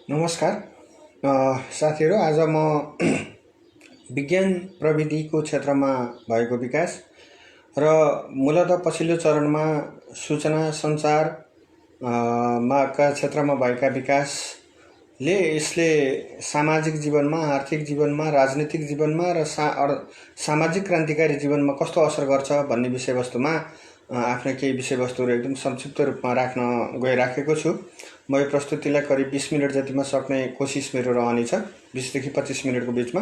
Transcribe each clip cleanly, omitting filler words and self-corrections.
नमस्कार साथीहरू। आज म विज्ञान प्रविधिको क्षेत्रमा भएको विकास र मूलतः पछिल्लो चरणमा सूचना सञ्चार का क्षेत्रमा भएका विकासले यसले सामाजिक जीवनमा, आर्थिक जीवनमा, राजनीतिक जीवनमा र सामाजिक क्रान्तिकारी जीवनमा कस्तो असर गर्छ भन्ने विषयवस्तुमा आफ्ना केही विषयवस्तुहरू एकदम संक्षिप्त रूपमा राख्न गइराखेको छु। म यो प्रस्तुतिलाई करिब 20 मिनट जतिमा सक्ने कोसिस मेरो रहनेछ, 20 देखि 25 मिनटको बिचमा।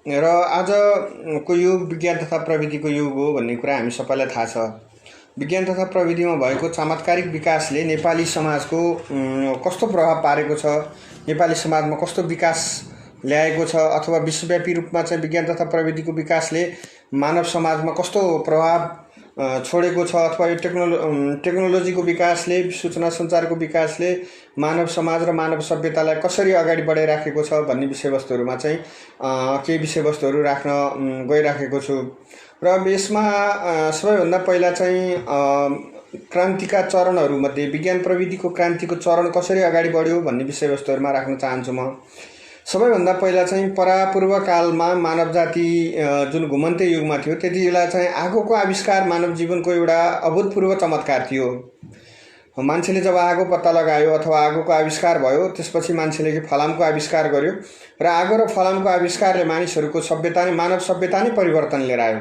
र आजको युग विज्ञान तथा प्रविधिको युग हो भन्ने कुरा हामी सबैलाई थाहा छ। विज्ञान तथा प्रविधिमा भएको चमत्कारिक विकासले नेपाली समाजको कस्तो प्रभाव पारेको छ, नेपाली समाजमा कस्तो विकास ल्याएको छ, अथवा विश्वव्यापी रूपमा चाहिँ विज्ञान तथा प्रविधिको विकासले मानव समाजमा कस्तो प्रभाव छोडेको छ, अथवा यो टेक्नोलोजीको विकासले, सूचना सञ्चारको विकासले मानव समाज र मानव सभ्यतालाई कसरी अगाडि बढाइराखेको छ भन्ने विषयवस्तुहरूमा चाहिँ केही विषयवस्तुहरू राख्न गइराखेको छु। र यसमा सबैभन्दा पहिला चाहिँ क्रान्तिका चरणहरूमध्ये विज्ञान प्रविधिको क्रान्तिको चरण कसरी अगाडि बढ्यो भन्ने विषयवस्तुहरूमा राख्न चाहन्छु म। सबैभन्दा पहिला चाहिँ परापूर्व कालमा मानव जाति जुन घुमन्ते युगमा थियो, त्यति बेला चाहिँ आगोको आविष्कार मानव जीवनको एउटा अभूतपूर्व चमत्कार थियो। मान्छेले जब आगो पत्ता लगायो अथवा आगोको आविष्कार भयो, त्यसपछि मान्छेले फलामको आविष्कार गर्यो र आगो र फलामको आविष्कारले मानिसहरूको सभ्यता नै, मानव सभ्यता नै परिवर्तन लिएर आयो।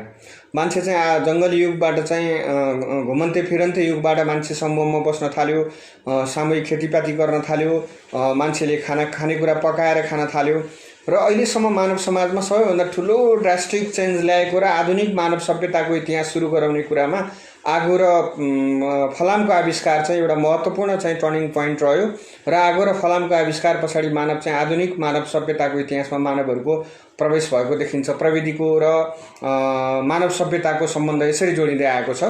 मान्छे चाहिँ जङ्गली युगबाट चाहिँ घुमन्ते फिरन्ते युगबाट मान्छे समूहमा बस्न थाल्यो, सामूहिक खेतीपाती गर्न थाल्यो, मान्छेले खानेकुरा पकाएर खान थाल्यो र अहिलेसम्म मानव समाजमा सबैभन्दा ठुलो ड्रास्टिक चेन्ज ल्याएको र आधुनिक मानव सभ्यताको इतिहास सुरु गराउने कुरामा आगो र फलामको आविष्कार चाहिँ एउटा महत्त्वपूर्ण चाहिँ टर्निङ पोइन्ट रह्यो। र आगो र फलामको आविष्कार पछाडि मानव चाहिँ आधुनिक मानव सभ्यताको इतिहासमा मानवहरूको प्रवेश भएको देखिन्छ। प्रविधिको र मानव सभ्यताको सम्बन्ध यसरी जोडिँदै आएको छ।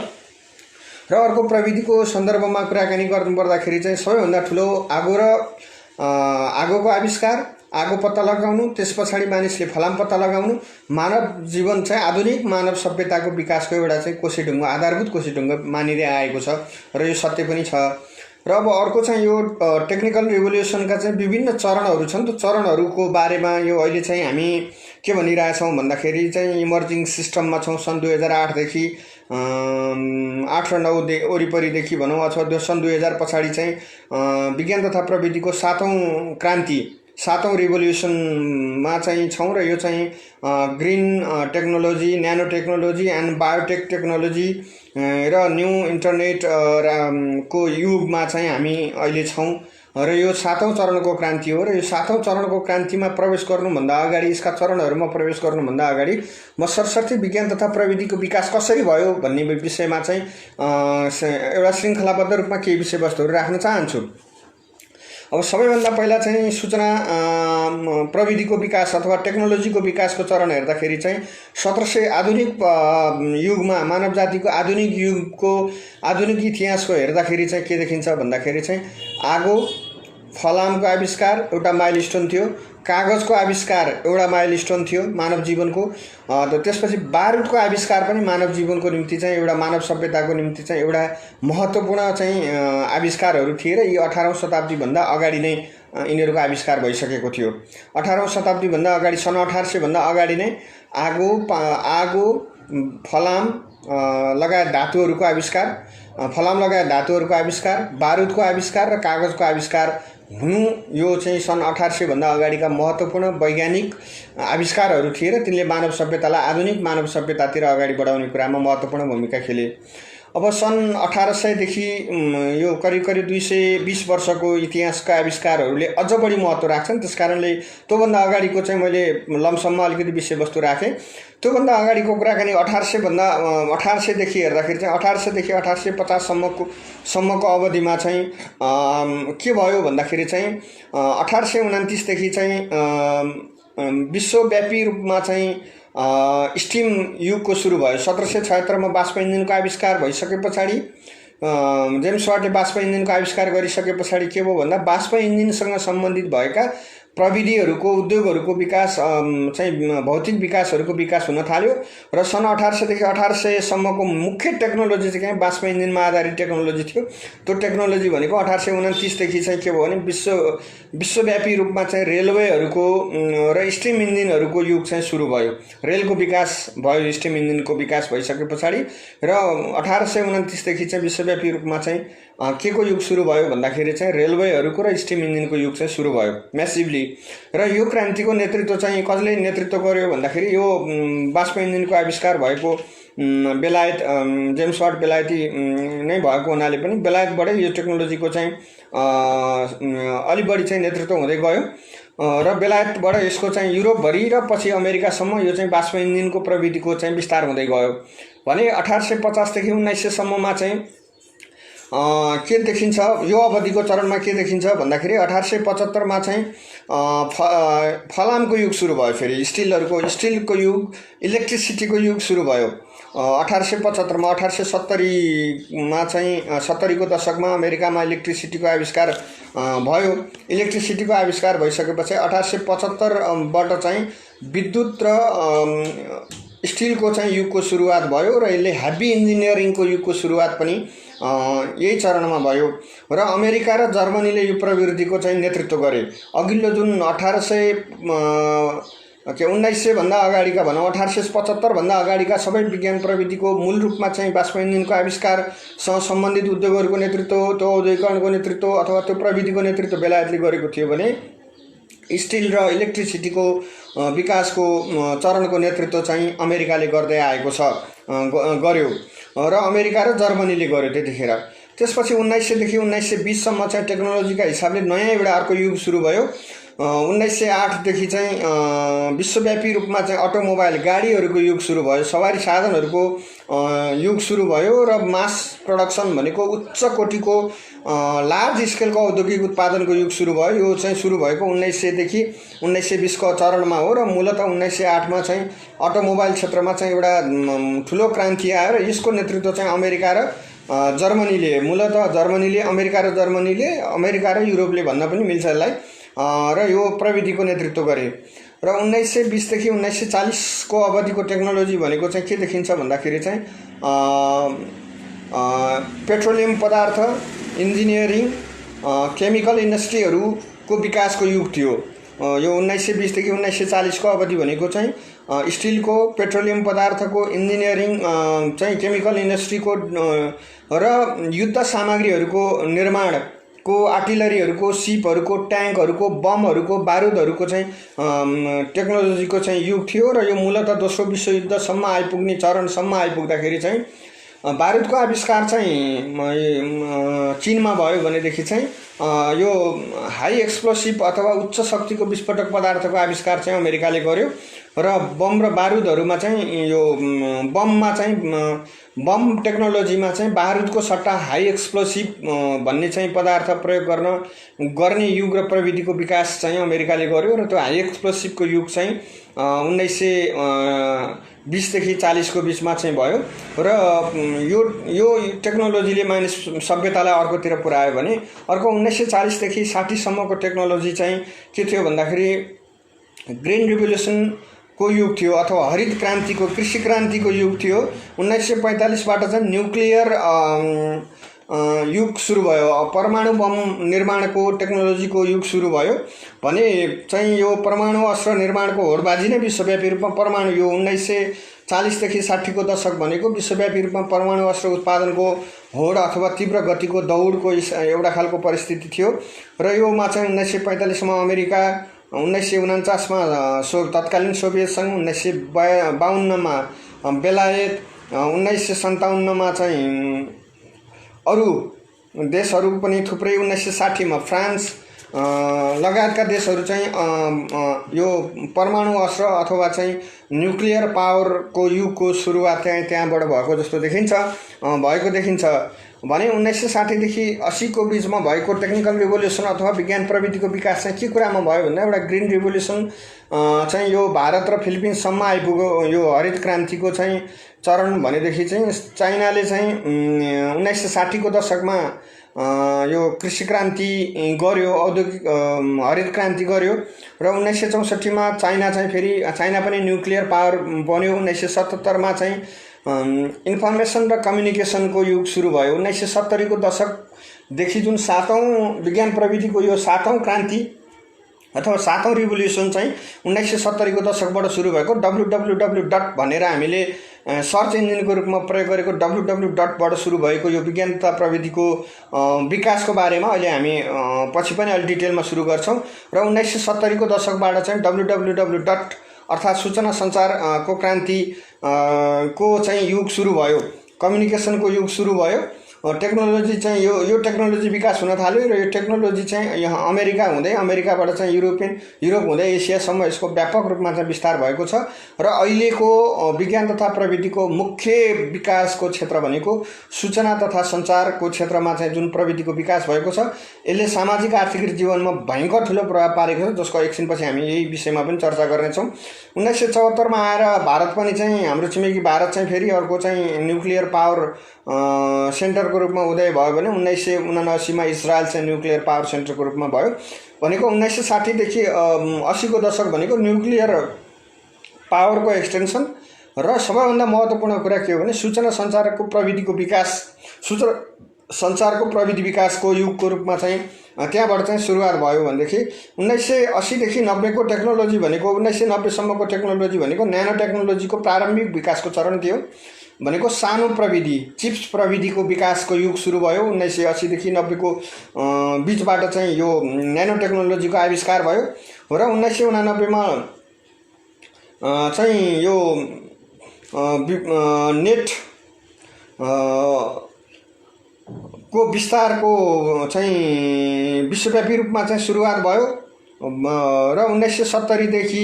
र अर्को प्रविधिको सन्दर्भमा कुराकानी गर्नुपर्दाखेरि चाहिँ सबैभन्दा ठुलो आगोको आविष्कार, आगो पत्ता लगाउनु, त्यस पछाडि मानिसले फलाम पत्ता लगाउनु, मानव जीवन चाहिँ आधुनिक मानव सभ्यताको विकासको एउटा चाहिँ कोसीढुङ्गा, आधारभूत कोसीढुङ्गा मानिँदै आएको छ र यो सत्य पनि छ। र अब अर्को चाहिँ यो टेक्निकल रिभोल्युसनका चाहिँ विभिन्न चरणहरू छन्। त्यो चरणहरूको बारेमा यो अहिले चाहिँ हामी के भनिरहेछौँ भन्दाखेरि चाहिँ इमर्जिङ सिस्टममा छौँ। सन् 2008 देखि 8 र 9 वरिपरिदेखि भनौँ, अथवा सन् 2000 पछाडि चाहिँ विज्ञान तथा प्रविधिको 7औं क्रान्ति, 7औं रिभोल्युसनमा चाहिँ छौँ। र यो चाहिँ ग्रिन टेक्नोलोजी, न्यानो टेक्नोलोजी एन्ड बायोटेक टेक्नोलोजी र न्यू इन्टरनेट को युगमा चाहिँ हामी अहिले छौँ। र यो 7औं चरणको क्रान्ति हो। र यो 7औं चरणको क्रान्तिमा प्रवेश गर्नुभन्दा अगाडि, यसका चरणहरूमा प्रवेश गर्नुभन्दा अगाडि म सरसर्ती विज्ञान तथा प्रविधिको विकास कसरी भयो भन्ने विषयमा चाहिँ एउटा श्रृङ्खलाबद्ध रूपमा केही विषयवस्तुहरू राख्न चाहन्छु। अब सबैभन्दा पहिला चाहिँ सूचना प्रविधिको विकास अथवा टेक्नोलोजीको विकासको चरण हेर्दाखेरि चाहिँ 1700 आधुनिक युगमा मानव जातिको आधुनिक युगको आधुनिक इतिहासको हेर्दाखेरि चाहिँ के देखिन्छ भन्दाखेरि चाहिँ आगो, फलामको आविष्कार एउटा माइलस्टोन थियो, कागजको आविष्कार एउटा माइलस्टोन थियो मानव जीवनको। त्यसपछि बारुदको आविष्कार पनि मानव जीवनको निम्ति चाहिँ, एउटा मानव सभ्यताको निम्ति चाहिँ एउटा महत्त्वपूर्ण चाहिँ आविष्कारहरू थिए। र यी 18औं शताब्दीभन्दा अगाडि नै यिनीहरूको आविष्कार भइसकेको थियो। 18औं शताब्दीभन्दा अगाडि, सन् 1800 भन्दा अगाडि नै आगो, फलाम लगायत धातुहरूको आविष्कार, फलाम लगायत धातुहरूको आविष्कार, बारुदको आविष्कार र कागजको आविष्कार हुनु, यो चाहिँ सन् 1800 भन्दा अगाडिका महत्त्वपूर्ण वैज्ञानिक आविष्कारहरू थिए र तिनले मानव सभ्यतालाई आधुनिक मानव सभ्यतातिर अगाडि बढाउने कुरामा महत्त्वपूर्ण भूमिका खेले। अब सन् 1800 देखि यो करिब 220 वर्षको इतिहासका आविष्कारहरूले अझ बढी महत्त्व राख्छन्। त्यसकारणले त्योभन्दा अगाडिको चाहिँ मैले लमसममा अलिकति विषयवस्तु राखेँ। त्योभन्दा अगाडिको कुराकानी 1800 देखि हेर्दाखेरि चाहिँ 1800 देखि 1850 सम्मको अवधिमा चाहिँ के भयो भन्दाखेरि चाहिँ 1829 देखि चाहिँ विश्वव्यापी रूपमा चाहिँ स्टिम युगको सुरु भयो। 1776 मा बाष्प इन्जिनको आविष्कार भइसके पछाडि, जेम्स वाटले बाष्प इन्जिनको आविष्कार गरिसके पछाडि के भयो भन्दा बाष्प इन्जिनसँग सम्बन्धित भएका प्रविधिहरूको उद्योगहरूको विकास चाहिँ भौतिक विकासहरूको विकास हुन थाल्यो र सन् 1800 देखि 1800 मुख्य टेक्नोलोजी चाहिँ बाष्प इन्जिनमा आधारित टेक्नोलोजी थियो। त्यो टेक्नोलोजी भनेको 1829 देखि चाहिँ के भयो भने विश्वव्यापी रूपमा चाहिँ रेलवेहरूको र स्टिम इन्जिनहरूको युग चाहिँ सुरु भयो। रेलको विकास भयो, स्टिम इन्जिनको विकास भइसके पछाडि र 1829 देखि चाहिँ विश्वव्यापी रूपमा चाहिँ के को युग सुरु भयो भन्दाखेरि चाहिँ रेलवेहरूको र स्टिम इन्जिनको युग चाहिँ सुरु भयो म्यासिभली। र यो क्रान्तिको नेतृत्व चाहिँ कसले नेतृत्व गर्यो भन्दाखेरि यो बाष्प इन्जिनको आविष्कार भएको बेलायत जेम्स वाट बेलायती नै भएको हुनाले पनि बेलायतबाटै यो टेक्नोलोजीको चाहिँ अलि बढी चाहिँ नेतृत्व हुँदै गयो र बेलायतबाट यसको चाहिँ युरोपभरि र पछि अमेरिकासम्म यो चाहिँ बाष्प इन्जिनको प्रविधिको चाहिँ विस्तार हुँदै गयो। भने 1850 देखि 1900 सम्ममा चाहिँ के देखिन्छ, यो अवधिको चरणमा के देखिन्छ भन्दाखेरि 1875 मा चाहिँ फलामको युग सुरु भयो। फेरि स्टिलको युग, इलेक्ट्रिसिटीको युग सुरु भयो 1875 मा। 1870 मा चाहिँ 70 को दशकमा अमेरिकामा इलेक्ट्रिसिटीको आविष्कार भयो। इलेक्ट्रिसिटीको आविष्कार भइसकेपछि 1875 बाट चाहिँ विद्युत र स्टिलको चाहिँ युगको सुरुवात भयो र यसले हेभी इन्जिनियरिङको युगको सुरुवात पनि यही चरणमा भयो र अमेरिका र जर्मनीले यो प्रवृत्तिको चाहिँ नेतृत्व गरे। अघिल्लो जुन 1900 भन्दा अगाडिका भनौँ 1875 भन्दा अगाडिका सबै विज्ञान प्रविधिको मूल रूपमा चाहिँ बाष्प इन्जिनको आविष्कारसँग सम्बन्धित उद्योगहरूको नेतृत्व, त्यो औद्योगिकरणको नेतृत्व अथवा त्यो प्रविधिको नेतृत्व बेलायतले गरेको थियो भने स्टिल र इलेक्ट्रिसिटीको विकासको चरणको नेतृत्व चाहिँ अमेरिकाले गर्दै आएको छ, गर्यो र अमेरिका र जर्मनीले गर्यो त्यतिखेर। त्यसपछि 1900 देखि 1920 सम्म चाहिँ टेक्नोलोजीका हिसाबले नयाँ एउटा अर्को युग सुरु भयो। 1908 देखि चाहिँ विश्वव्यापी रूपमा चाहिँ अटोमोबाइल गाडीहरूको युग सुरु भयो, सवारी साधनहरूको युग सुरु भयो र मास प्रोडक्सन भनेको उच्च कोटिको लार्ज स्केलको औद्योगिक उत्पादनको युग सुरु भयो। यो चाहिँ सुरु भएको 1900 देखि 1920 को चरणमा हो र मूलतः 1908 मा चाहिँ अटोमोबाइल क्षेत्रमा चाहिँ एउटा ठुलो क्रान्ति आयो र यसको नेतृत्व चाहिँ अमेरिका र जर्मनीले, मूलतः अमेरिका र युरोपले भन्न पनि मिल्छ यसलाई, र यो प्रविधिको नेतृत्व गरे। र 1920 देखि 1940 को अवधिको टेक्नोलोजी भनेको चाहिँ के देखिन्छ भन्दाखेरि चाहिँ पेट्रोलियम पदार्थ, इन्जिनियरिङ, केमिकल इन्डस्ट्रीहरूको विकासको युग थियो। यो 1920 देखि 1940 को अवधि भनेको चाहिँ स्टिलको, पेट्रोलियम पदार्थको, इन्जिनियरिङ चाहिँ केमिकल इन्डस्ट्रीको र युद्ध सामग्रीहरूको निर्माणको, आर्टिलरीहरूको, सिपहरूको, ट्याङ्कहरूको, बमहरूको, बारुदहरूको चाहिँ टेक्नोलोजीको चाहिँ युग थियो र यो मूलतः दोस्रो विश्वयुद्धसम्म आइपुग्ने चरणसम्म आइपुग्दाखेरि चाहिँ बारुदको आविष्कार चाहिँ चीनमा भयो भनेदेखि चाहिँ यो हाई एक्सप्लोसिभ अथवा उच्च शक्तिको विस्फोटक पदार्थको आविष्कार चाहिँ अमेरिकाले गर्यो र बम र बारुदहरूमा चाहिँ यो बममा चाहिँ बम टेक्नोलोजीमा चाहिँ बारुदको सट्टा हाई एक्सप्लोसिभ भन्ने चाहिँ पदार्थ प्रयोग गर्ने युग र प्रविधिको विकास चाहिँ अमेरिकाले गर्यो र त्यो हाई एक्सप्लोसिभको युग चाहिँ 1920 देखि 40 को बीचमा चाहिँ भयो र यो टेक्नोलोजीले मानिस सभ्यतालाई अर्कोतिर पुर्यायो भने अर्को 1940 देखि 60 सम्मको टेक्नोलोजी चाहिँ के थियो भन्दाखेरि ग्रीन रिभोल्युसनको युग थियो अथवा हरित क्रान्तिको, कृषि क्रान्तिको युग थियो। 1945 बाट चाहिँ न्युक्लियर युग सुरु भयो, परमाणु बम निर्माणको टेक्नोलोजीको युग सुरु भयो भने चाहिँ यो परमाणु अस्त्र निर्माणको होडबाजी नै विश्वव्यापी रूपमा परमाणु, यो 1940 देखि 60 को दशक भनेको विश्वव्यापी रूपमा परमाणु अस्त्र उत्पादनको होड अथवा तीव्र गतिको दौडको एउटा खालको परिस्थिति थियो र योमा चाहिँ 1945 मा अमेरिका, 1949 मा तत्कालीन सोभियत सङ्घ, 1952 मा बेलायत, 1957 मा चाहिँ अरू देशहरू पनि थुप्रै, 1960 मा फ्रान्स लगायतका देशहरू चाहिँ यो परमाणु अस्त्र अथवा चाहिँ न्युक्लियर पावरको युगको सुरुवात चाहिँ त्यहाँबाट भएको जस्तो देखिन्छ, भएको देखिन्छ भने 1960 देखि 80 को बीचमा भएको टेक्निकल रिभोल्युसन अथवा विज्ञान प्रविधिको विकास चाहिँ के कुरामा भयो भन्दा एउटा ग्रीन रिभोल्युसन चाहिँ यो भारत र फिलिपिन्ससम्म आइपुग्यो। यो हरित क्रान्तिको चाहिँ चरण भनेदेखि चाहिँ चाइनाले चाहिँ 1960 को दशकमा यो कृषि क्रान्ति गर्यो, औद्योगिक हरित क्रान्ति गर्यो र 1964 मा चाइना चाहिँ फेरि चाइना पनि न्युक्लियर पावर बन्यो। 1977 मा चाहिँ इन्फर्मेसन र कम्युनिकेसनको युग सुरु भयो। 1970 को दशकदेखि जुन 7औं विज्ञान प्रविधिको यो 7औं क्रान्ति अथवा 7औं रिभोल्युसन चाहिँ 1970 को दशकबाट सुरु भएको www डट भनेर हामीले सर्च इन्जिनको रूपमा प्रयोग गरेको www बाट सुरु भएको यो विज्ञान तथा प्रविधिको विकासको बारेमा अहिले हामी पछि पनि अलि डिटेलमा सुरु गर्छौं। र 1970 को दशकबाट चाहिँ www डट अर्थात् सूचना सञ्चारको क्रान्ति को चाहिँ युग सुरु भयो, कम्युनिकेसनको युग सुरु भयो। टेक्नोलोजी चाहिँ यो टेक्नोलोजी विकास हुन थाल्यो र यो टेक्नोलोजी चाहिँ यहाँ अमेरिका हुँदै अमेरिकाबाट चाहिँ युरोप हुँदै एसियासम्म यसको व्यापक रूपमा चाहिँ विस्तार भएको छ। र अहिलेको विज्ञान तथा प्रविधिको मुख्य विकासको क्षेत्र भनेको सूचना तथा सञ्चारको क्षेत्रमा चाहिँ जुन प्रविधिको विकास भएको छ यसले सामाजिक आर्थिक जीवनमा भयङ्कर ठुलो प्रभाव पारेको छ, जसको एकछिनपछि हामी यही विषयमा पनि चर्चा गर्नेछौँ। 1974 मा आएर भारत पनि चाहिँ हाम्रो छिमेकी भारत चाहिँ फेरि अर्को चाहिँ न्युक्लियर पावर सेन्टरको रूपमा उदय भयो भने 1979 मा इजरायल चाहिँ न्युक्लियर पावर सेन्टरको रूपमा भयो। भनेको 1960 देखि 80 को दशक भनेको न्युक्लियर पावरको एक्सटेन्सन र सबैभन्दा महत्त्वपूर्ण कुरा के हो भने सूचना सञ्चारको प्रविधिको विकास, सूचना सञ्चारको प्रविधि विकासको युगको रूपमा चाहिँ त्यहाँबाट चाहिँ सुरुवात भयो। भनेदेखि 1980 देखि 90 को टेक्नोलोजी भनेको 1990 सम्मको टेक्नोलोजी भनेको न्यानो टेक्नोलोजीको प्रारम्भिक विकासको चरण थियो। भनेको सानो प्रविधि चिप्स प्रविधिको विकासको युग सुरु भयो। 1980 देखि 90 को बीचबाट चाहिँ यो न्यानो टेक्नोलोजीको आविष्कार भयो र 1989 मा चाहिँ यो नेट को विस्तारको चाहिँ विश्वव्यापी रूपमा चाहिँ सुरुवात भयो र 1970 देखि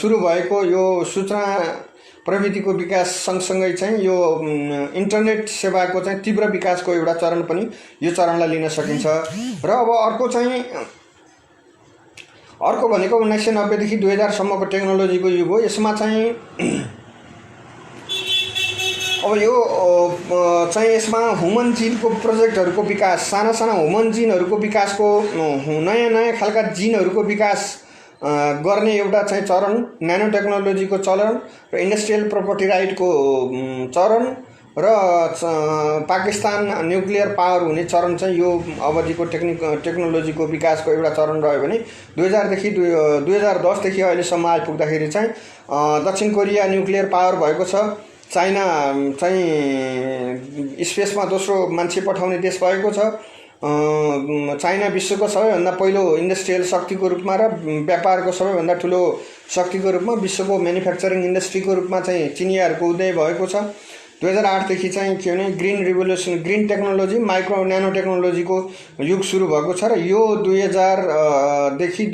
सुरु भएको यो सूचना प्रविधिको विकास सँगसँगै चाहिँ यो इन्टरनेट सेवाको चाहिँ तीव्र विकासको एउटा चरण पनि यो चरणलाई लिन सकिन्छ। र अब अर्को भनेको 1990 देखि 2000 सम्मको टेक्नोलोजीको युग हो। यसमा चाहिँ अब यो चाहिँ यसमा ह्युमन जिनको प्रोजेक्टहरूको विकास, साना साना ह्युमन जिनहरूको विकासको नयाँ खालका जिनहरूको विकास गर्ने एउटा चाहिँ चरण, न्यानो टेक्नोलोजीको चरण र इन्डस्ट्रियल प्रोपर्टी राइटको चरण र पाकिस्तान न्युक्लियर पावर हुने चरण चाहिँ यो अवधिको टेक्नोलोजीको विकासको एउटा चरण रह्यो भने 2010 देखि अहिलेसम्म आइपुग्दाखेरि चाहिँ दक्षिण कोरिया न्युक्लियर पावर भएको छ। चाइना चाहिँ स्पेसमा दोस्रो मान्छे पठाउने देश भएको छ। चाइना विश्वको सबैभन्दा पहिलो इन्डस्ट्रियल शक्तिको रूपमा र व्यापारको सबैभन्दा ठुलो शक्तिको रूपमा विश्वको म्यानुफ्याक्चरिङ इन्डस्ट्रीको रूपमा चाहिँ चिनियाहरूको उदय भएको छ। 2008 देखि चाहिँ के भने green revolution, green technology, micro न्यानो टेक्नोलोजीको युग सुरु भएको छ र यो 2000 देखि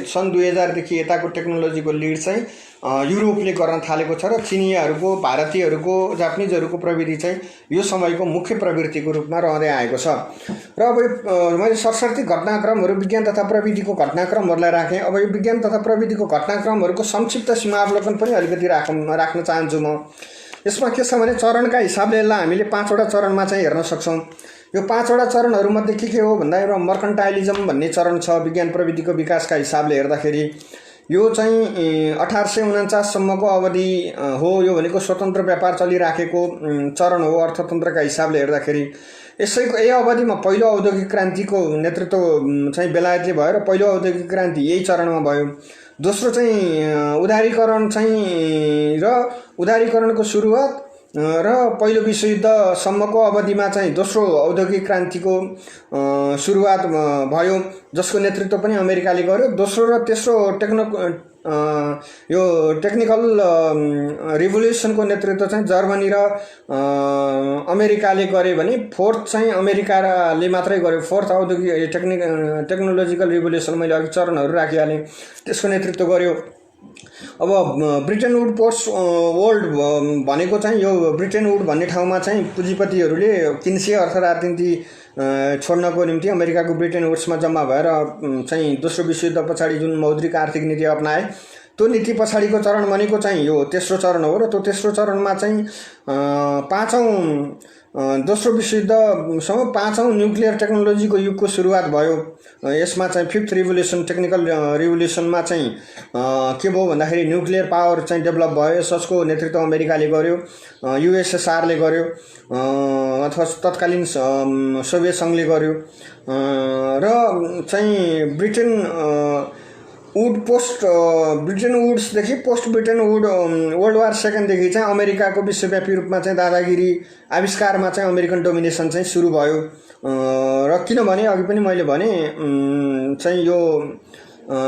सन् 2000 देखि यताको टेक्नोलोजीको लिड चाहिँ युरोपले गर्न थालेको छ र चिनियाहरूको, भारतीयहरूको, जापानिजहरूको प्रविधि चाहिँ यो समयको मुख्य प्रवृत्तिको रूपमा रहँदै आएको छ। र अब मैले सरसर्ती घटनाक्रमहरू, विज्ञान तथा प्रविधिको घटनाक्रमहरूलाई राखेँ। अब यो विज्ञान तथा प्रविधिको घटनाक्रमहरूको संक्षिप्त सीमावलोकन पनि अलिकति राख्न चाहन्छु म। यसमा के छ भने चरणका हिसाबले यसलाई हामीले 5 वटा चरणमा चाहिँ हेर्न सक्छौँ। यो 5 वटा चरणहरूमध्ये के हो भन्दा एउटा मर्कन्टाइलिजम भन्ने चरण छ। विज्ञान प्रविधिको विकासका हिसाबले हेर्दाखेरि यो चाहिँ 1849 सम्मको अवधि हो। यो भनेको स्वतन्त्र व्यापार चलिराखेको चरण हो अर्थतन्त्रका हिसाबले हेर्दाखेरि। यही अवधिमा पहिलो औद्योगिक क्रान्तिको नेतृत्व चाहिँ बेलायतले भयो र पहिलो औद्योगिक क्रान्ति यही चरणमा भयो। दोस्रो चाहिँ उदारीकरण चाहिँ र उदारीकरणको सुरुवात र पहिलो विश्वयुद्धसम्मको अवधिमा चाहिँ दोस्रो औद्योगिक क्रान्तिको सुरुवात भयो, जसको नेतृत्व पनि अमेरिकाले गर्यो। दोस्रो र तेस्रो यो टेक्निकल रिभोल्युसनको नेतृत्व चाहिँ जर्मनी र अमेरिकाले गरे भने फोर्थ चाहिँ अमेरिकाले मात्रै गर्यो। फोर्थ औद्योगिक टेक्नोलोजिकल रिभोल्युसन मैले अघि चरणहरू राखिहालेँ, त्यसको नेतृत्व गर्यो। अब ब्रिटेन वुड पोस्ट वर्ल्ड भनेको चाहिँ यो ब्रिटेन वुड भन्ने ठाउँमा चाहिँ पुँजीपतिहरूले किन्से अर्थ राजनीति छोड्नको निम्ति अमेरिकाको ब्रिटेन वुड्समा जम्मा भएर चाहिँ दोस्रो विश्वयुद्ध पछाडि जुन मौद्रिक आर्थिक नीति अपनाए त्यो नीति पछाडिको चरण भनेको चाहिँ यो तेस्रो चरण हो र त्यो तेस्रो चरणमा चाहिँ दोस्रो विश्वयुद्धसम्म 5औं न्युक्लियर टेक्नोलोजीको युगको सुरुवात भयो। यसमा चाहिँ 5th रिभोल्युसन टेक्निकल रिभोल्युसनमा चाहिँ के भयो भन्दाखेरि न्युक्लियर पावर चाहिँ डेभलप भयो। यसको नेतृत्व अमेरिकाले गर्यो, युएसएसआरले गर्यो अथवा तत्कालीन सोभियत सङ्घले गर्यो र चाहिँ ब्रिटेन वुड्सदेखि post Bretton Wood world war सेकेन्डदेखि चाहिँ अमेरिकाको विश्वव्यापी रूपमा चाहिँ दादागिरी आविष्कारमा चाहिँ अमेरिकन डोमिनेसन चाहिँ सुरु भयो। र किनभने अघि पनि मैले भने चाहिँ यो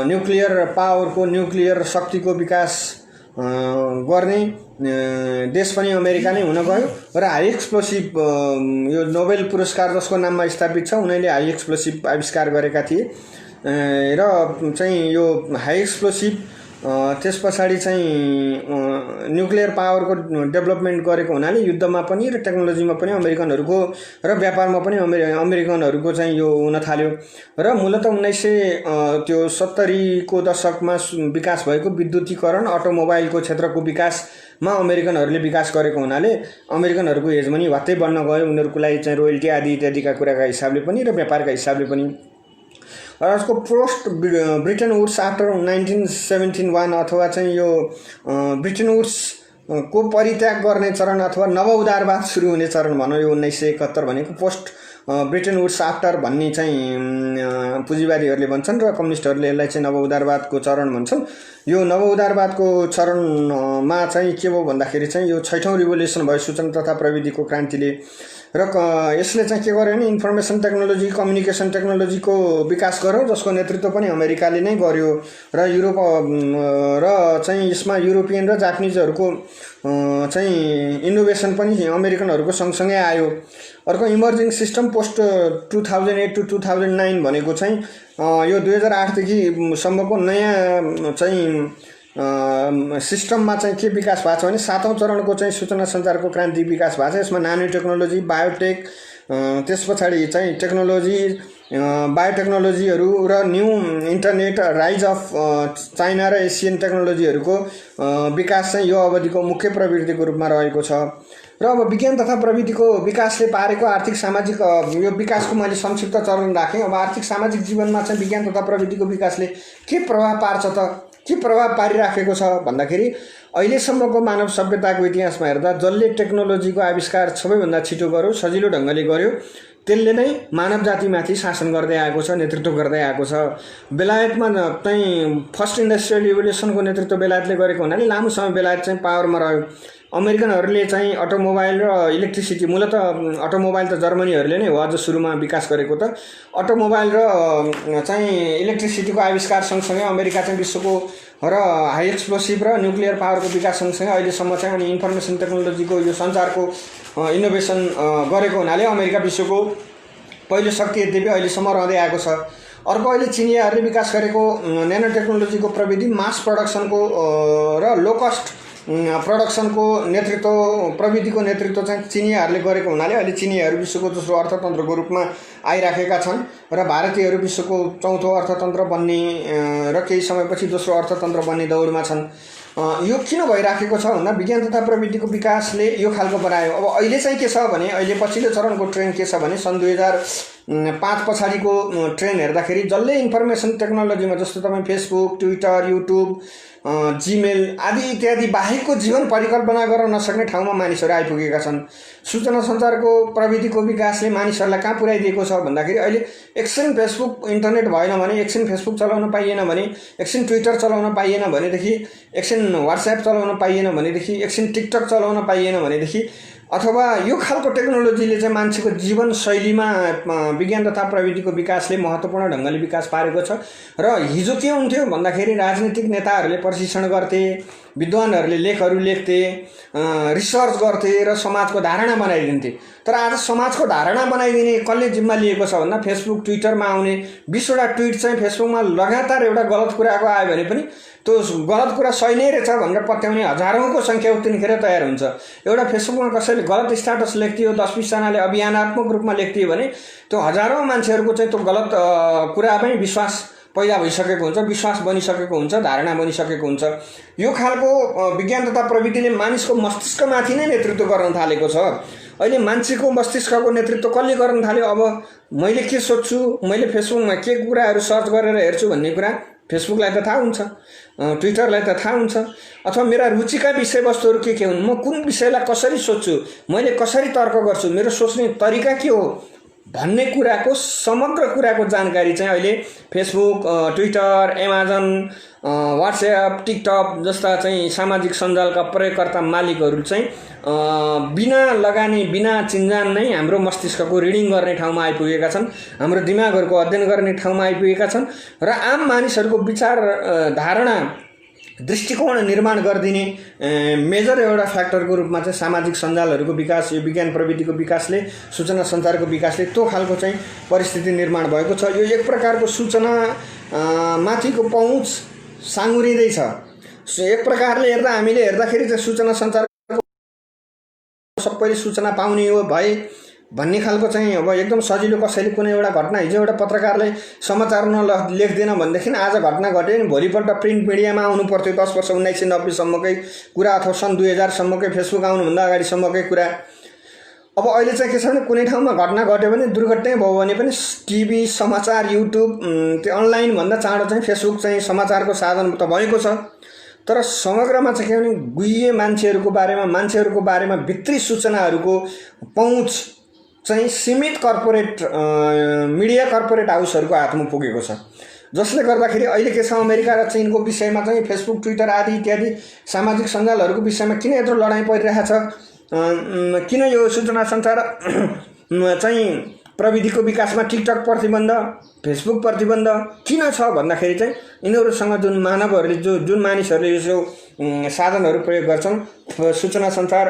न्युक्लियर पावरको न्युक्लियर शक्तिको विकास गर्ने देश पनि अमेरिका नै हुन गयो र हाई एक्सप्लोसिभ यो नोबेल पुरस्कार जसको नाममा स्थापित छ उनीहरूले हाई एक्सप्लोसिभ आविष्कार गरेका थिए र चाहिँ यो हाई एक्सप्लोसिभ त्यस पछाडि चाहिँ न्युक्लियर पावरको डेभलपमेन्ट गरेको हुनाले युद्धमा पनि र टेक्नोलोजीमा पनि अमेरिकनहरूको र व्यापारमा पनि अमेरिकनहरूको चाहिँ यो हुन थाल्यो र मूलत 1970 को दशकमा विकास भएको विद्युतीकरण अटोमोबाइलको क्षेत्रको विकासमा अमेरिकनहरूले विकास गरेको हुनाले अमेरिकनहरूको हेजमनी भत्तै बढ्न गयो। उनीहरूको लागि चाहिँ रोयल्टी आदि इत्यादिका कुराका हिसाबले पनि र व्यापारका हिसाबले पनि। र यसको पोस्ट ब्रिटेन वुड्स आफ्टर 1971 अथवा चाहिँ यो ब्रिटेन वुड्स को परित्याग गर्ने चरण अथवा नव उदारवाद सुरु हुने चरण भनौँ यो 1971 भनेको पोस्ट ब्रिटेन वुड्स आफ्टर भन्ने चाहिँ पुँजीवादीहरूले भन्छन् र कम्युनिस्टहरूले यसलाई चाहिँ नव उदारवादको चरण भन्छन्। यो नव उदारवादको चरणमा चाहिँ के भयो भन्दाखेरि चाहिँ यो 6औं रिभोल्युसन भयो सूचना तथा प्रविधिको क्रान्तिले र यसले चाहिँ के गर्यो भने इन्फर्मेसन टेक्नोलोजी कम्युनिकेसन टेक्नोलोजीको विकास गर्यो जसको नेतृत्व पनि अमेरिकाले नै गर्यो र युरोप र चाहिँ यसमा युरोपियन र जापानिजहरूको चाहिँ इनोभेसन पनि अमेरिकनहरूको सँगसँगै आयो। अर्को इमर्जिङ सिस्टम पोस्ट 2008 to 2009 भनेको चाहिँ यो 2008 देखि सम्मको नयाँ चाहिँ सिस्टममा चाहिँ के विकास भएको छ भने 7औं चरणको चाहिँ सूचना सञ्चारको क्रान्ति विकास भएको छ। यसमा नानो टेक्नोलोजी बायोटेक त्यस पछाडि चाहिँ टेक्नोलोजी बायोटेक्नोलोजीहरू र new internet rise of China र एसियन टेक्नोलोजीहरूको विकास चाहिँ यो अवधिको मुख्य प्रवृत्तिको रूपमा रहेको छ। र अब विज्ञान तथा प्रविधिको विकासले पारेको आर्थिक सामाजिक यो विकासको मैले संक्षिप्त चरण राखेँ। अब आर्थिक सामाजिक जीवनमा चाहिँ विज्ञान तथा प्रविधिको विकासले के प्रभाव पार्छ त के प्रभाव पारिराखेको छ भन्दाखेरि अहिलेसम्मको मानव सभ्यताको इतिहासमा हेर्दा जसले टेक्नोलोजीको आविष्कार सबैभन्दा छिटो गर्यो सजिलो ढङ्गले गर्यो त्यसले नै मानव जातिमाथि शासन गर्दै आएको छ, नेतृत्व गर्दै आएको छ। बेलायतमा चाहिँ फर्स्ट इन्डस्ट्रियल रिभोल्युसनको नेतृत्व बेलायतले गरेको हुनाले लामो समय बेलायत चाहिँ पावरमा रह्यो। अमेरिकनहरूले चाहिँ अटोमोबाइल र इलेक्ट्रिसिटी मूलत अटोमोबाइल त जर्मनीहरूले नै हो अझ सुरुमा विकास गरेको त अटोमोबाइल र चाहिँ इलेक्ट्रिसिटीको आविष्कार सँगसँगै अमेरिका चाहिँ विश्वको र हाई एक्सप्लोसिभ र न्युक्लियर पावरको विकास सँगसँगै अहिलेसम्म चाहिँ अनि इन्फर्मेसन टेक्नोलोजीको यो सञ्चारको इनोभेसन गरेको हुनाले अमेरिका विश्वको पहिलो शक्ति यद्यपि अहिलेसम्म रहँदै आएको छ। अर्को अहिले चिनियाहरूले विकास गरेको न्यानो टेक्नोलोजीको प्रविधि मास प्रोडक्सनको र लो कस्ट प्रोडक्सनको नेतृत्व प्रविधिको नेतृत्व चाहिँ चिनियाहरूले गरेको हुनाले अहिले चिनियाहरू विश्वको दोस्रो अर्थतन्त्रको रूपमा आइराखेका छन् र भारतीयहरू विश्वको चौथो अर्थतन्त्र बन्ने र केही समयपछि दोस्रो अर्थतन्त्र बन्ने दौडमा छन्। यो किन भइराखेको छ भन्दा विज्ञान तथा प्रविधिको विकासले यो खालको बनायो। अब अहिले चाहिँ के छ भने अहिले पछिल्लो चरणको ट्रेन्ड के छ भने सन् 2005 पछाडिको ट्रेन्ड हेर्दाखेरि जसले इन्फर्मेसन टेक्नोलोजीमा जस्तो तपाईँ फेसबुक ट्विटर युट्युब जीमेल आदि इत्यादि बाहेकको जीवन परिकल्पना गर्न नसक्ने ठाउँमा मानिसहरू आइपुगेका छन्। सूचना सञ्चारको प्रविधिको विकासले मानिसहरूलाई कहाँ पुर्याइदिएको छ भन्दाखेरि अहिले एकछिन फेसबुक इन्टरनेट भएन भने एकछिन फेसबुक चलाउन पाइएन भने एकछिन ट्विटर चलाउन पाइएन भनेदेखि एकछिन व्हाट्सएप चलाउन पाइएन भनेदेखि एकछिन टिकटक चलाउन पाइएन भनेदेखि अथवा यो खालको टेक्नोलोजीले चाहिँ मान्छेको जीवनशैलीमा विज्ञान तथा प्रविधिको विकासले महत्त्वपूर्ण ढङ्गले विकास पारेको छ। र हिजो के हुन्थ्यो भन्दाखेरि राजनीतिक नेताहरूले प्रशिक्षण गर्थे, विद्वानहरूले लेखहरू लेख्थे, रिसर्च गर्थे र समाजको धारणा बनाइदिन्थे। तर आज समाजको धारणा बनाइदिने कसले जिम्मा लिएको छ भन्दा फेसबुक ट्विटरमा आउने 20वटा ट्विट चाहिँ फेसबुकमा लगातार एउटा गलत कुराको आयो भने पनि त्यो गलत कुरा सही नै रहेछ भनेर पत्याउने हजारौंको सङ्ख्या उत्तिखेर तयार हुन्छ। एउटा फेसबुकमा कसैले गलत स्ट्याटस लेख्दियो 10-20 जनाले अभियानात्मक रूपमा लेख्दियो भने त्यो हजारौं मान्छेहरूको चाहिँ त्यो गलत कुरामै विश्वास पैदा भइसकेको हुन्छ, विश्वास बनिसकेको हुन्छ, धारणा बनिसकेको हुन्छ। यो खालको विज्ञान तथा प्रविधिले मानिसको मस्तिष्कमाथि नै नेतृत्व गर्न थालेको छ। अहिले मान्छेको मस्तिष्कको नेतृत्व कसले गर्न थाल्यो? अब मैले के सोच्छु, मैले फेसबुकमा के कुराहरू सर्च गरेर हेर्छु भन्ने कुरा फेसबुकलाई त थाहा हुन्छ, ट्विटरलाई त थाहा हुन्छ, अथवा मेरा रुचिका विषयवस्तुहरू के हुन्, म कुन विषयलाई कसरी सोच्छु, मैले कसरी तर्क गर्छु, मेरो सोच्ने तरिका के हो भन्ने कुराको समग्र कुराको जानकारी चाहिँ अहिले Facebook, Twitter, Amazon, WhatsApp, TikTok जस्ता चाहिँ सामाजिक सञ्जालका प्रयोगकर्ता मालिकहरू चाहिँ बिना लगानी बिना चिन्जान नै हाम्रो मस्तिष्कको रिडिङ गर्ने ठाउँमा आइपुगेका छन्, हाम्रो दिमागहरूको अध्ययन गर्ने ठाउँमा आइपुगेका छन् र आम मानिसहरूको विचार, धारणा, दृष्टिकोण निर्माण गरिदिने मेजर एउटा फ्याक्टरको रूपमा चाहिँ सामाजिक सञ्जालहरूको विकास, यो विज्ञान प्रविधिको विकासले, सूचना सञ्चारको विकासले त्यो खालको चाहिँ परिस्थिति निर्माण भएको छ। यो एक प्रकारको सूचना माथिको पहुँच साँगुरिँदैछ। एक प्रकारले हामीले हेर्दाखेरि चाहिँ सूचना सञ्चार सबैले सूचना पाउने हो भए भन्ने खालको चाहिँ अब एकदम सजिलो। कसैले कुनै एउटा घटना, हिजो एउटा पत्रकारले समाचार लेख्दैन भनेदेखि आज घटना घट्यो नि भोलिपल्ट प्रिन्ट मिडियामा आउनु पर्थ्यो। 10 वर्ष 1990 सम्मकै कुरा अथवा सन् 2000 सम्मकै फेसबुक आउनुभन्दा अगाडिसम्मकै कुरा। अब अहिले चाहिँ के छ भने कुनै ठाउँमा घटना घट्यो भने, दुर्घटना भयो भने पनि टिभी, समाचार, युट्युब, त्यो अनलाइन भन्दा चाँडो चाहिँ फेसबुक चाहिँ समाचारको साधन त भएको छ। तर समग्रमा चाहिँ के भने गुइए मान्छेहरूको बारेमा भित्री सूचनाहरूको पहुँच चाहिँ सीमित कर्पोरेट मिडिया, कर्पोरेट हाउसहरूको हातमा पुगेको छ, जसले गर्दाखेरि अहिले के छ, अमेरिका र चीनको विषयमा चाहिँ फेसबुक, ट्विटर आदि इत्यादि सामाजिक सञ्जालहरूको विषयमा किन यत्रो लडाइँ परिरहेको छ, किन यो सूचना सञ्चार चाहिँ प्रविधिको विकासमा टिकटक प्रतिबन्ध, फेसबुक प्रतिबन्ध किन छ भन्दाखेरि चाहिँ यिनीहरूसँग जुन मानवहरूले, जुन मानिसहरूले यो साधनहरू प्रयोग गर्छन्, सूचना सञ्चार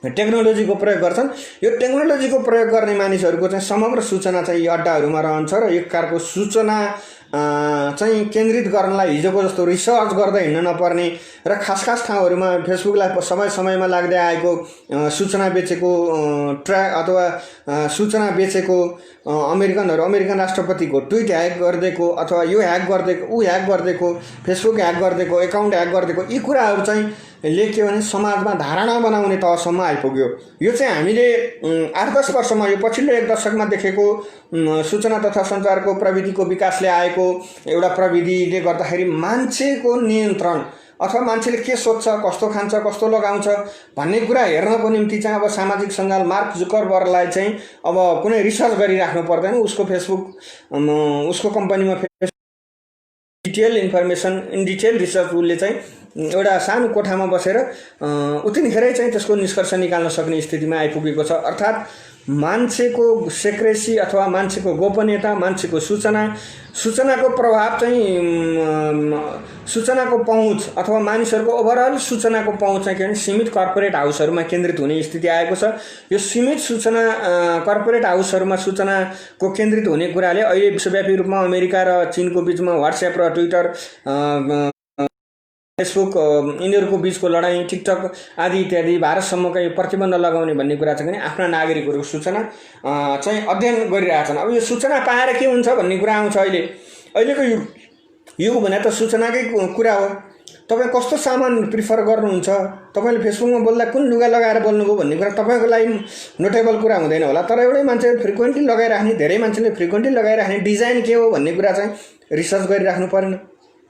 टेक्नोलोजीको प्रयोग गर्छन्, यो टेक्नोलोजीको प्रयोग गर्ने मानिसहरूको चाहिँ समग्र सूचना चाहिँ यी अड्डाहरूमा रहन्छ र एक प्रकारको सूचना चाहिँ केन्द्रित गर्नलाई हिजोको जस्तो रिसर्च गर्दै हिँड्न नपर्ने र खास ठाउँहरूमा फेसबुकलाई समयमा लाग्दै आएको सूचना बेचेको ट्र्याक अथवा सूचना बेचेको अमेरिकन राष्ट्रपतिको ट्विट ह्याक गरिदिएको अथवा यो ह्याक गरिदिएको, ऊ ह्याक गरिदिएको, फेसबुक ह्याक गरिदिएको, एकाउन्ट ह्याक गरिदिएको, यी कुराहरू चाहिँ लेख्यो भने समाजमा धारणा बनाउने तहसम्म आइपुग्यो। यो चाहिँ हामीले 8-10 वर्षमा, यो पछिल्लो 1 दशकमा देखेको सूचना तथा सञ्चारको प्रविधिको विकासले आएको एउटा प्रविधिले गर्दाखेरि मान्छेको नियन्त्रण अथवा मान्छेले के सोच्छ, कस्तो खान्छ, कस्तो लगाउँछ भन्ने कुरा हेर्नको निम्ति चाहिँ अब सामाजिक सञ्जाल मार्क जुकरबर्गलाई चाहिँ अब कुनै रिसर्च गरिराख्नु पर्दैन। उसको फेसबुक, उसको कम्पनीमा detail information, in detail research उसले चाहिँ एउटा सानो कोठामा बसेर उतिखेरै चाहिँ त्यसको निष्कर्ष निकाल्न सक्ने स्थितिमा आइपुगेको छ। अर्थात् मान्छेको सेक्रेसी अथवा मान्छेको गोपनीयता, मान्छेको सूचनाको प्रभाव चाहिँ सूचनाको पहुँच अथवा मानिसहरूको ओभरअल सूचनाको पहुँच चाहिँ के भने सीमित कर्पोरेट हाउसहरूमा केन्द्रित हुने स्थिति आएको छ। यो सीमित सूचना कर्पोरेट हाउसहरूमा सूचनाको केन्द्रित हुने कुराले अहिले विश्वव्यापी रूपमा अमेरिका र चीनको बिचमा व्हाट्सएप र ट्विटर, फेसबुक यिनीहरूको बिचको लडाइँ, टिकटक आदि इत्यादि भारतसम्मकै प्रतिबन्ध लगाउने भन्ने कुरा चाहिँ आफ्ना नागरिकहरूको सूचना चाहिँ अध्ययन गरिरहेछन्। अब यो सूचना पाएर के हुन्छ भन्ने कुरा आउँछ। अहिलेको युग भने त सूचनाकै कुरा हो। तपाईँ कस्तो सामान प्रिफर गर्नुहुन्छ, तपाईँले फेसबुकमा बोल्दा कुन लुगा लगाएर बोल्नुभयो भन्ने कुरा तपाईँको लागि नोटेबल कुरा हुँदैन होला, तर एउटै मान्छेले फ्रिक्वेन्टली लगाइराख्ने, धेरै मान्छेले फ्रिक्वेन्टली लगाइराख्ने डिजाइन के हो भन्ने कुरा चाहिँ रिसर्च गरिराख्नु परेन,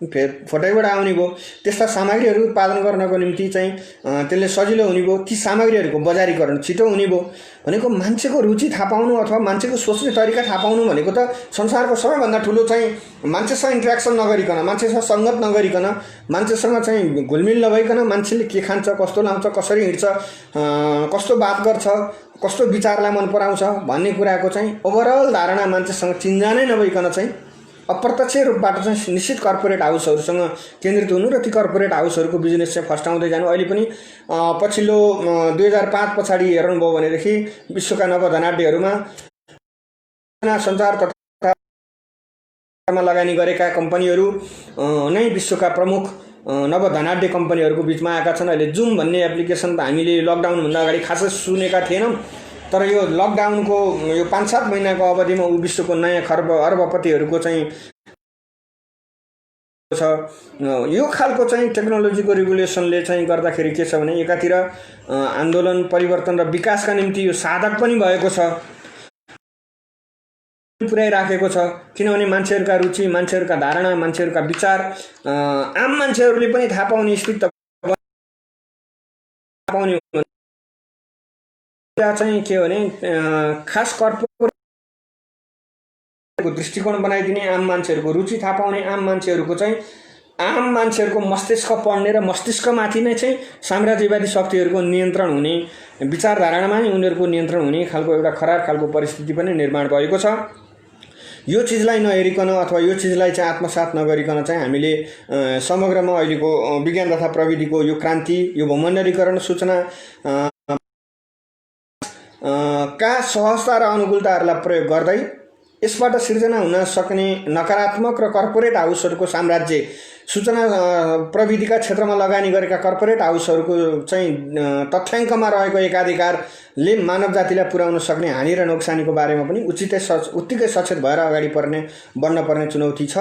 फोटोबाट आउने भयो। त्यस्ता सामग्रीहरू उत्पादन गर्नको निम्ति चाहिँ त्यसले सजिलो हुने भयो। ती सामग्रीहरूको बजारीकरण छिटो हुने भयो। भनेको मान्छेको रुचि थाहा पाउनु अथवा मान्छेको सोच्ने तरिका थाहा पाउनु भनेको त संसारको सबैभन्दा ठुलो चाहिँ मान्छेसँग इन्ट्रेक्सन नगरिकन, मान्छेसँग सङ्गत नगरिकन, मान्छेसँग चाहिँ घुलमिल नभइकन मान्छेले के खान्छ, कस्तो लाउँछ, कसरी हिँड्छ, कस्तो बात गर्छ, कस्तो विचारलाई मन पराउँछ भन्ने कुराको चाहिँ ओभरअल धारणा मान्छेसँग चिन्जानै नभइकन चाहिँ अप्रत्यक्ष रूपबाट चाहिँ निश्चित कर्पोरेट हाउसहरूसँग केन्द्रित हुनु र ती कर्पोरेट हाउसहरूको बिजनेस चाहिँ फस्टाउँदै जानु। अहिले पनि पछिल्लो 2005 पछाडि हेर्नुभयो भनेदेखि विश्वका नवधनाढ्यहरूमा सञ्चार तथा लगानी गरेका कम्पनीहरू नै विश्वका प्रमुख नवधनाढ्य कम्पनीहरूको बिचमा आएका छन्। अहिले जुम भन्ने एप्लिकेसन त हामीले लकडाउनभन्दा अगाडि खासै सुनेका थिएनौँ। तर यो लकडाउनको यो 5-7 महिनाको अवधिमा ऊ विश्वको नयाँ अर्बपतिहरूको चाहिँ छ। यो खालको चाहिँ टेक्नोलोजीको रेगुलेसनले चाहिँ गर्दाखेरि के छ भने एकातिर आन्दोलन परिवर्तन र विकासका निम्ति यो साधक पनि भएको छ, पुर्याइराखेको छ। किनभने मान्छेहरूका रुचि, मान्छेहरूका धारणा, मान्छेहरूका विचार आम मान्छेहरूले पनि थाहा पाउने स्थिति पाउने चाहिँ के भने खास कर्पोरेट दृष्टिकोण बनाइदिने, आम मान्छेहरूको रुचि थाहा पाउने, आम मान्छेहरूको चाहिँ आम मान्छेहरूको मस्तिष्क पढ्ने र मस्तिष्कमाथि नै चाहिँ साम्राज्यवादी शक्तिहरूको नियन्त्रण हुने, विचारधारामा नै उनीहरूको नियन्त्रण हुने खालको एउटा खराब खालको परिस्थिति पनि निर्माण भएको छ। यो चिजलाई नहेरिकन अथवा यो चिजलाई चाहिँ आत्मसात नगरिकन चाहिँ हामीले समग्रमा अहिलेको विज्ञान तथा प्रविधिको यो क्रान्ति, यो भूमण्डलीकरण, सूचना का सहजता र अनुकूलताहरूलाई प्रयोग गर्दै यसबाट सिर्जना हुन सक्ने नकारात्मक र कर्पोरेट हाउसहरूको साम्राज्य, सूचना प्रविधिका क्षेत्रमा लगानी गरेका कर्पोरेट हाउसहरूको चाहिँ तथ्याङ्कमा रहेको एकाधिकारले मानव जातिलाई पुर्याउन सक्ने हानि र नोक्सानीको बारेमा पनि उत्तिकै सचेत भएर अगाडि बढ्न पर्ने चुनौती छ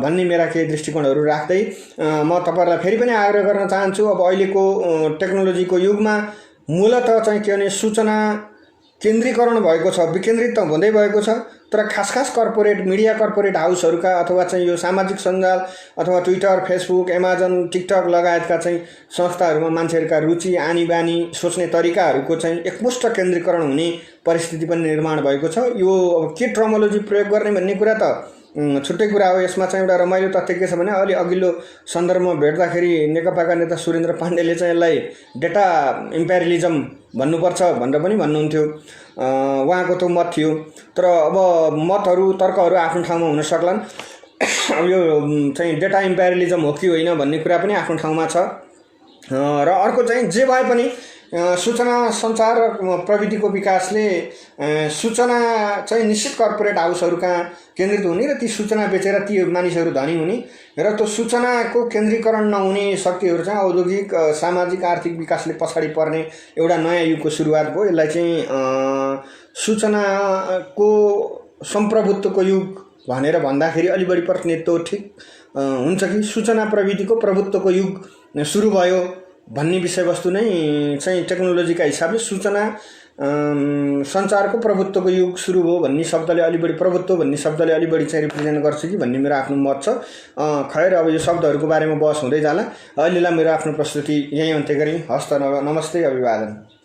भन्ने मेरा केही दृष्टिकोणहरू राख्दै म तपाईँहरूलाई फेरि पनि आग्रह गर्न चाहन्छु। अब अहिलेको टेक्नोलोजीको युगमा मूलतः चाहिँ के भने सूचना केन्द्रीकरण भएको छ, विकेन्द्रित हुँदै भएको छ। तर खास कर्पोरेट मिडिया, कर्पोरेट हाउसहरूका अथवा चाहिँ यो सामाजिक सञ्जाल अथवा ट्विटर, फेसबुक, एमाजोन, टिकटक लगायतका चाहिँ संस्थाहरूमा मान्छेहरूका रुचि, आनी बानी, सोच्ने तरिकाहरूको चाहिँ एकमुष्ट केन्द्रीकरण हुने परिस्थिति पनि निर्माण भएको छ। यो अब के टेक्नोलोजी प्रयोग गर्ने भन्ने कुरा त छुट्टै कुरा हो। यसमा चाहिँ एउटा रमाइलो तथ्य के छ भने अलि अघिल्लो सन्दर्भमा भेट्दाखेरि नेकपाका नेता सुरेन्द्र पाण्डेले चाहिँ यसलाई डेटा इम्पेरियलिजम भन्नुपर्छ भनेर पनि भन्नुहुन्थ्यो। उहाँको त्यो मत थियो। तर अब मतहरू, तर्कहरू आफ्नो ठाउँमा हुन सक्लान्। अब यो चाहिँ डेटा इम्पेरियलिजम हो कि होइन भन्ने कुरा पनि आफ्नो ठाउँमा छ। र अर्को चाहिँ जे भए पनि सूचना सञ्चार प्रविधिको विकासले सूचना चाहिँ निश्चित कर्पोरेट हाउसहरूका केन्द्रित हुने र ती सूचना बेचेर ती मानिसहरू धनी हुने र त्यो सूचनाको केन्द्रीकरण नहुने शक्तिहरू चाहिँ औद्योगिक, सामाजिक, आर्थिक विकासले पछाडि पर्ने एउटा नयाँ युगको सुरुवात भयो। यसलाई चाहिँ सूचनाको सम्प्रभुत्वको युग भनेर भन्दाखेरि अलि बढी प्रतिनिधित्व ठिक हुन्छ कि सूचना प्रविधिको प्रभुत्वको युग सुरु भयो भन्ने विषयवस्तु नै चाहिँ टेक्नोलोजीका हिसाबले सूचना सञ्चारको प्रभुत्वको युग सुरु भयो भन्ने शब्दले अलि बढी, प्रभुत्व भन्ने शब्दले अलि बढी चाहिँ रिप्रेजेन्ट गर्छ कि भन्ने मेरो आफ्नो मत छ। खैर अब यो शब्दहरूको बारेमा बहस हुँदै जाला। अहिलेलाई मेरो आफ्नो प्रस्तुति यहीँ अन्त्य गरेँ। हस्त, नमस्ते, अभिवादन।